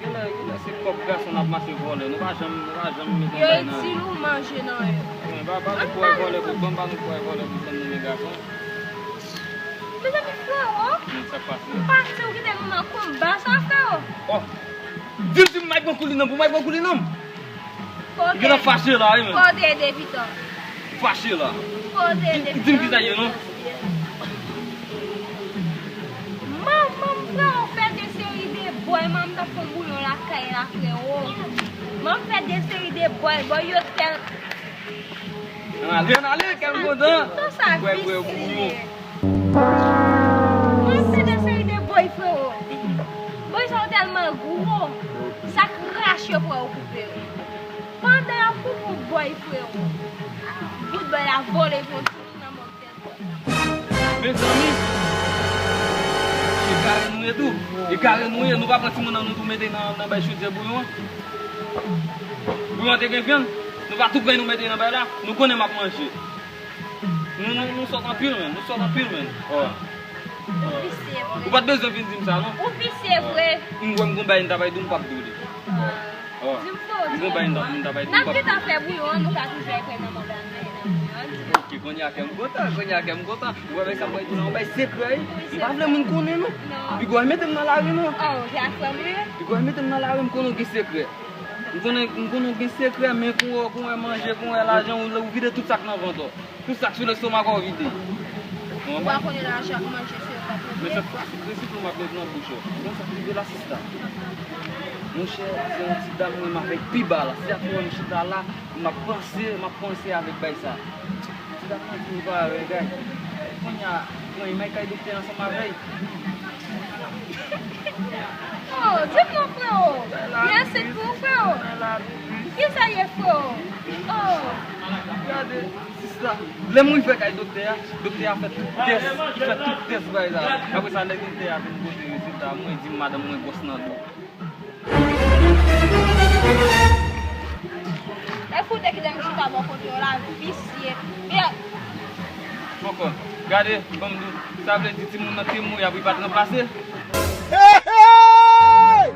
Se kop gason ap mase vole, nou va jam mi Yo eti nou manje nan yo. Ba nou pou e vole pou bon, ba nou pou e vole pou son nou gason. Mè zami fè yo? Sa pase. Pase ou ki te nou nan komba, sa fè yo? Oh, dil di may bon kulinam, pou may bon kulinam. Kote. Gina fache la, men. Kote de Vito. Fache la. Kote de Vito. Dim ki sa ye, non? Mam fè ou fè de seri de boy, mam ta fè bouyon la kay la fè yo. Mam fè de seri de boy yo tel. Ale, kem godan. Tout sa Bouyon. Mam fè de seri de boy fè yo. Boy sa ou telman gwo, sa crache yo pou ou koupe yo. Pande yo koupe ou boy fè yo. Bout boy la vole yon tout nan moun tel. Mes amis, e kare nou e tou. E kare nou e, nou va pranti moun nan nou tou mette nan bay choute bouyon. Bouyon te gen fyan, nou va tout pren nou mette nan bay la, nou konen mak manje. Nou sotan pil men, Ou pat bezon fin dim sa, non? Ou pise vre. Mwen bay yon tabay doun pap doudi. Dim fo. Mwen bay yon tabay doun Nan pap ki ta fè bouyon, nou ka toujè kwen nan moun dan. Ki konya kem gotan. Gwa vek sa mwen tou nan bay sekre. Mwen vle moun konen nou. Pi gwa metem nan la rin nou. Oh, jase mwe. Pi gwa metem nan la rin konon ki sekre. Mwen konon ki sekre, men kon wè manje, kon wè l'ajan, ou vide tout sak nan vanto. Tout sak sou le stomak ou vide. Ou ba konen l'ajan manje sou yo patou. Men se prinsip nou mwen nan boucho. Don sa prive la sista. Mon chè, se yon ti dam mwen mwen pi ba la. Se api mwen chita la, mwen pense avèk bay sa. Ti dam mwen ti va avèk gay. Konya, yon may kay dokte nan sa ma vey. Oh, dik nou fwe yo. Bien se kou fwe yo. Ki sa ye fwe yo? Oh. Gade, sista. Le mwen fè kay dokte ya fè tout test bay la. Apre sa lek dokte ya fè mwen gote resita. Mwen di madame mwen gos nan do. E foute ki dem chita bon kote yo la visye. Fokon, gade, kom do, sa vle di ti moun nan ti moun ya pou bat remplase. Hey! Hey!